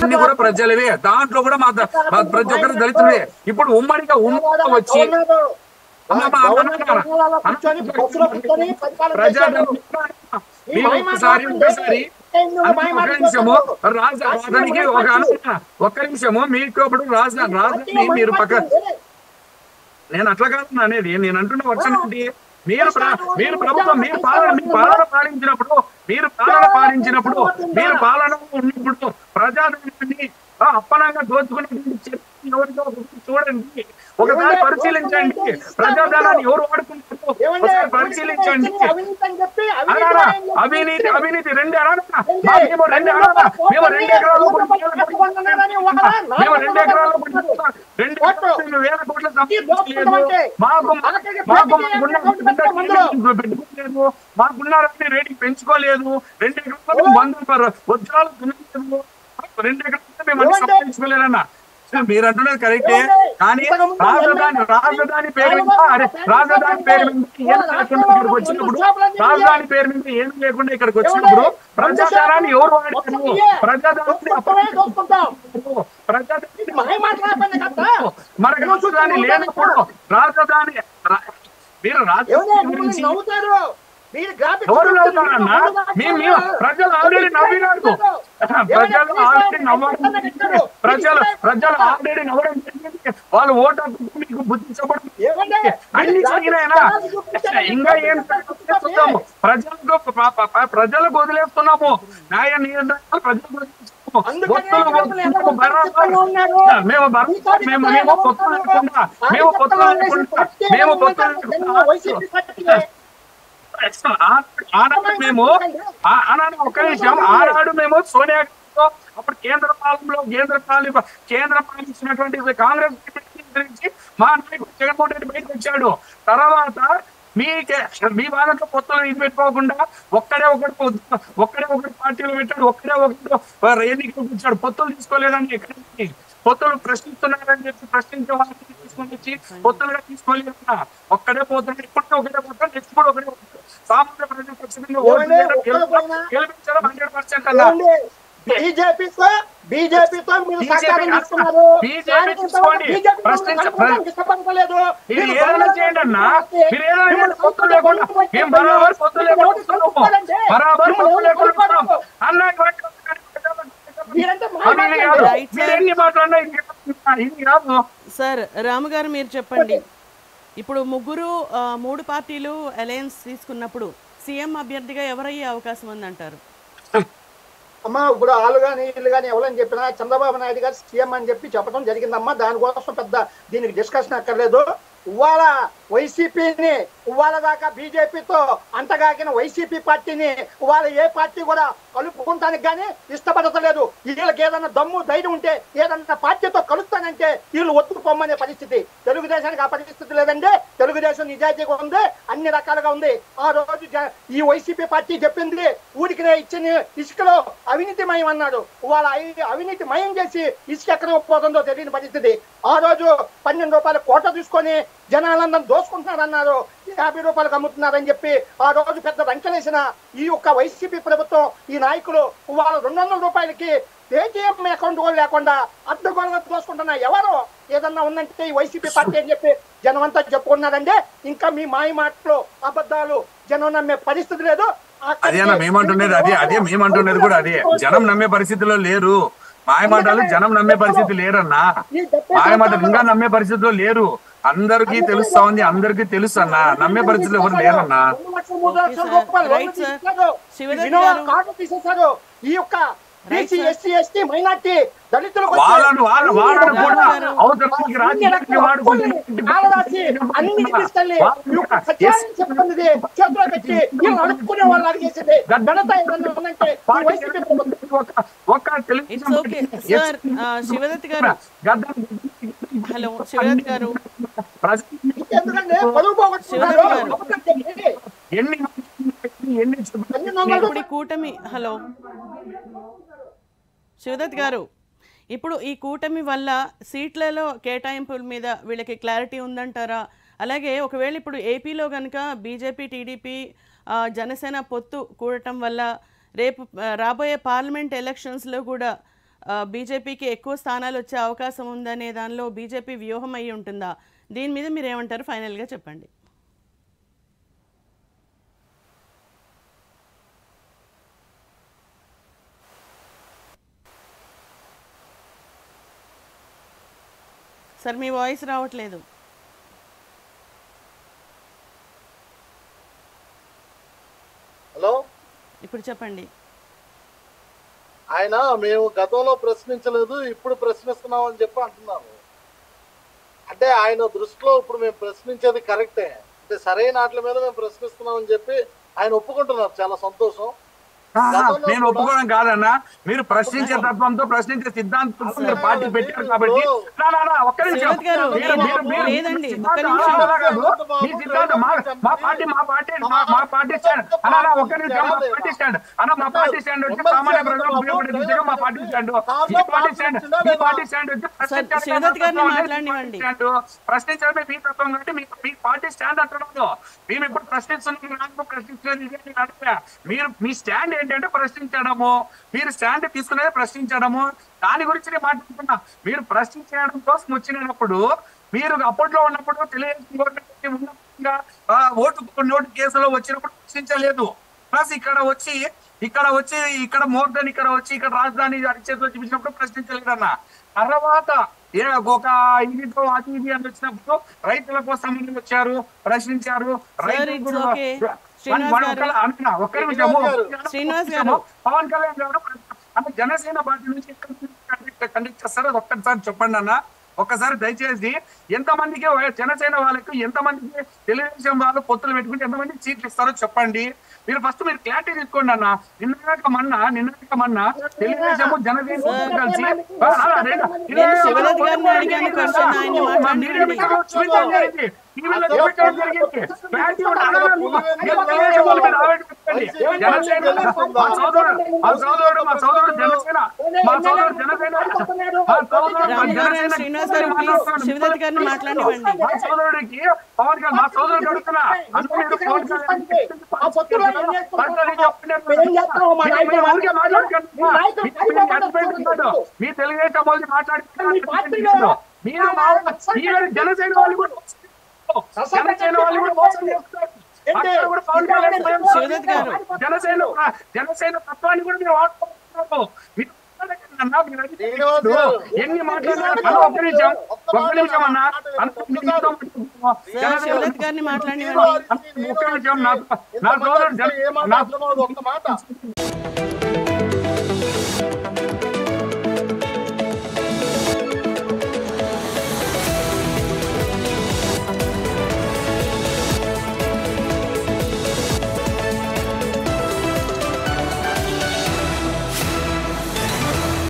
అన్ని కూడా ప్రజలవే, దాంట్లో కూడా ప్రతి ఒక్కరు దళితులే. ఇప్పుడు ఉమ్మడిగా వచ్చి ఒక్క నిమిషము మీకు అప్పుడు రాజధాని మీరు పక్క, నేను అట్లా కాదు అనేది, నేను అంటున్న వర్షం ఏంటి, మీరు ప్రభుత్వం మీరు పాలన పాలించినప్పుడు మీరు పాలన ఉన్నప్పుడు ప్రజాధనాన్ని అప్పనంగా దోచుకున్నటువంటి ఎవరితో చూడండి, ఒకసారి పరిశీలించండి. ప్రజాధనాన్ని ఎవరు వాడుకుంటారో ఒకసారి పరిశీలించండి. అవినీతి రెండు అనాలన్నా, మేము 2 ఎకరాలు 2 వేల కోట్ల పెట్టుకోలేదు, మాకున్నారని రేటింగ్ పెంచుకోలేదు, 2 ఎకరాలు వజ్రాలు తినలేదు, 2 ఎకరాలు మేము అన్ని సంపాదించుకోలేదన్నా. మీరు అంటున్నది కరెక్టే, కానీ రాజధాని పేరు మీద ఇక్కడికి వచ్చినప్పుడు ఏం లేకుండా ఇక్కడికి వచ్చినప్పుడు ప్రజాధనాన్ని ఎవరు వాడారు? మరి రాజధాని లేనప్పుడు రాజధాని మీరు రాజధాని గురించి ఎవరు నవ్వుతారన్నా? ప్రజలు ఆల్రెడీ నవ్వినారు, ప్రజలు ఆల్రెడీ నవ్వడం జరిగింది. వాళ్ళు ఓటు మీకు బుద్ధి చెప్పడం అన్ని జరిగినాయనా? ఇంకా ఏం చూద్దాము? ప్రజలకు వదిలేస్తున్నాము, న్యాయ నియంత్రణ ప్రజలకు వదిలేస్తున్నాము. ఆనాడు మేము సోనియా గాంధీతో అప్పుడు కేంద్ర పాలించినటువంటి కాంగ్రెస్ గురించి మా నాయకుడు జగన్మోహన్ రెడ్డి బయటకు వచ్చాడు. తర్వాత మీ వాళ్ళతో పొత్తులు ఇది పెట్టుకోకుండా ఒక్కడే ఒకటి పార్టీలు పెట్టాడు, ఒక్కడే ఒకటి ఎన్నికలు వచ్చాడు. పొత్తులు తీసుకోలేదని ఎక్కడికి పొత్తులు ప్రశ్నిస్తున్నారని చెప్పి ప్రశ్నించే వాళ్ళని తీసుకొని వచ్చి పొత్తులుగా తీసుకోలేదు. ఒక్కడే పోతున్నాడు, ఇప్పటికే ఒకటే పోతాడు, నెక్స్ట్ కూడా ఒకటే పోతాడు. సామాన్య ప్రజలు ఖచ్చితంగా గెలిపించడం 100% అన్నా. బీజేపీతో మీరు ఏదైనా చేయండి అన్నా, మీరు ఏదైనా పొత్తు లేకుండా మేము బరాబర్ పొత్తు లేకుండా అన్నా. సార్ రాము గారు మీరు చెప్పండి, ఇప్పుడు మూడు పార్టీలు అలయన్స్ తీసుకున్నప్పుడు సీఎం అభ్యర్థిగా ఎవరయ్యే అవకాశం ఉందంటారు? అమ్మా ఇప్పుడు వాళ్ళు కానీ వీళ్ళు కానీ ఎవరని చెప్పినా చంద్రబాబు నాయుడు గారు సీఎం అని చెప్పడం జరిగిందమ్మా. దానికోసం పెద్ద దీనికి డిస్కషన్ అక్కర్లేదు. ఇవాళ వైసీపీని ఇవాళ దాకా బీజేపీతో అంతగాకిన వైసీపీ పార్టీని ఇవాళ ఏ పార్టీ కూడా కలుపుకుంటానికి కానీ ఇష్టపడతలేదు. వీళ్ళకి ఏదన్నా దమ్ము ధైర్యం ఉంటే ఏదన్నా పార్టీతో కలుస్తానంటే వీళ్ళు ఒత్తుకు పొమ్మనే పరిస్థితి. తెలుగుదేశానికి ఆ పరిస్థితి లేదండి. తెలుగుదేశం నిజాయితీగా ఉంది, అన్ని రకాలుగా ఉంది. ఆ రోజు ఈ వైసీపీ పార్టీ చెప్పింది ఊరికినే ఇచ్చిన ఇసుకలో అవినీతిమయం అన్నాడు. ఇవాళ అవినీతిమయం చేసి ఇసుక ఎక్కడ పోతుందో తెలియని పరిస్థితి. ఆ రోజు 12 రూపాయల కోట తీసుకొని జనాలందరూ దోసుకుంటున్నారన్నారు, 50 రూపాయలకు అమ్ముతున్నారని చెప్పి ఆ రోజు పెద్ద రంకెలేసిన ఈ యొక్క వైసీపీ ప్రభుత్వం, ఈ నాయకులు వాళ్ళ 200 రూపాయలకి పేటీఎం అకౌంట్ కూడా లేకుండా అడ్డగోలుగా దోసుకుంటున్నా. ఎవరు ఏదన్నా ఉందంటే ఈ వైసీపీ పార్టీ అని చెప్పి జనం అంతా చెప్పుకున్నారంటే ఇంకా మీ మాయ మాటలు అబద్ధాలు జనం నమ్మే పరిస్థితి లేదు. అదేనా మేమంటున్నది? అదే మేమంటున్నది కూడా అదే. జనం నమ్మే పరిస్థితిలో లేరు. మాయమాటలు జనం నమ్మే పరిస్థితి లేరన్నా. మాయమాటలు ఇంకా నమ్మే పరిస్థితిలో లేరు. అందరికీ తెలుస్తా ఉంది, అందరికీ తెలుసు అన్న. నమ్మే పరిస్థితులు ఎవరు లేరన్నా. ఈ యొక్క బీసీ ఎస్సీ ఎస్టీ మైనార్టీ దళితులకు చేతిలో పెట్టి అడుక్కునే వాళ్ళు అడిగేసింది ఘనత ఏదన్నా ఉందంటే శివదత్ గారు. హలో శివదత్ గారు. ఇప్పుడు కూటమి, హలో శివదత్ గారు, ఇప్పుడు ఈ కూటమి వల్ల సీట్లలో కేటాయింపుల మీద వీళ్ళకి క్లారిటీ ఉందంటారా? అలాగే ఒకవేళ ఇప్పుడు ఏపీలో కనుక బీజేపీ టీడీపీ జనసేన పొత్తు కూడటం వల్ల రేపు రాబోయే పార్లమెంట్ ఎలక్షన్స్లో కూడా బీజేపీకి ఎక్కువ స్థానాలు వచ్చే అవకాశం ఉందనే దానిలో బీజేపీ వ్యూహం అయి ఉంటుందా? దీని మీద మీరు ఏమంటారు? ఫైనల్గా చెప్పండి. సార్ మీ వాయిస్ రావట్లేదు. హలో, ఇప్పుడు చెప్పండి. ఆయన మేము గతంలో ప్రశ్నించలేదు, ఇప్పుడు ప్రశ్నిస్తున్నాం అని చెప్పి అంటున్నారు. అంటే ఆయన దృష్టిలో ఇప్పుడు మేము ప్రశ్నించేది కరెక్టే, అంటే సరైన వాటి మీద మేము ప్రశ్నిస్తున్నాం అని చెప్పి ఆయన ఒప్పుకుంటున్నారు. చాలా సంతోషం. నేను ఒప్పుకోవడం కాదన్నా, మీరు ప్రశ్నించే తత్వంతో ప్రశ్నించే సిద్ధాంతంతో మీరు పార్టీ పెట్టారు కాబట్టి ఒక్క నిమిషం మా పార్టీ స్టాండ్ అన్నా ఒక్క నిమిషం మా పార్టీ స్టాండ్ అన్న మా పార్టీ స్టాండ్ వచ్చి సామాన్య ప్రజలకు ఉపయోగపడే దిశగా మా పార్టీ స్టాండ్ మీ పార్టీ స్టాండ్ వచ్చి ప్రశ్నించడమే మీ తత్వం కాబట్టి మీ పార్టీ స్టాండ్ అంటున్నాడు. మేము ఇప్పుడు ప్రశ్నిస్తున్నది మీరు మీ స్టాండ్ ఏంటంటే ప్రశ్నించడము, మీరు స్టాండ్ తీసుకునేది ప్రశ్నించడము. దాని గురించి నేను మాట్లాడుతున్నా. మీరు ప్రశ్నించడం కోసం వచ్చినప్పుడు మీరు అప్పట్లో ఉన్నప్పుడు తెలియజేసిన ఓటు కేసులో వచ్చినప్పుడు ప్రశ్నించలేదు. ప్లస్ ఇక్కడ మోర్ దెన్ ఇక్కడ వచ్చి ఇక్కడ రాజధాని అరిచేతిలో చూపించినప్పుడు ప్రశ్నించలేదన్న. తర్వాత ఒక ఇదితో అది ఇది అని వచ్చినప్పుడు రైతుల కోసం వచ్చారు, ప్రశ్నించారు. పవన్ కళ్యాణ్ గారు అంటే జనసేన పార్టీ నుంచి కండక్ట్ చేస్తారు. అది ఒక్కసారి చెప్పండి అన్న, ఒక్కసారి దయచేసి. ఎంతమందికి జనసేన వాళ్ళకి, ఎంతమందికి తెలుగుదేశం వాళ్ళు పొత్తులు పెట్టుకుంటే ఎంతమంది సీట్లు ఇస్తారో చెప్పండి. మీరు ఫస్ట్ మీరు క్లారిటీ తీసుకోండి అన్న. నిన్నక మొన్న తెలుగుదేశం జనసేన కలిసి సోదరుడికి పవన్ కళ్యాణ్ మా సోదరుడు అడుగుతున్నా మీ తెలుగుదేశం వాళ్ళు మాట్లాడుతున్నారు. మీరు జనసేన వాళ్ళు కూడా జనసేన వాళ్ళు కూడా మోసం చేస్తున్నారు. జనసేన తత్వాన్ని కూడా మీరు వాడుకుంటున్నారు. ఎన్ని మాట్లాడుతున్నారు? ఒక్క నిమిషం అన్న, మాట్లాడి ఒక్క నిమిషం. నా సోదరుడు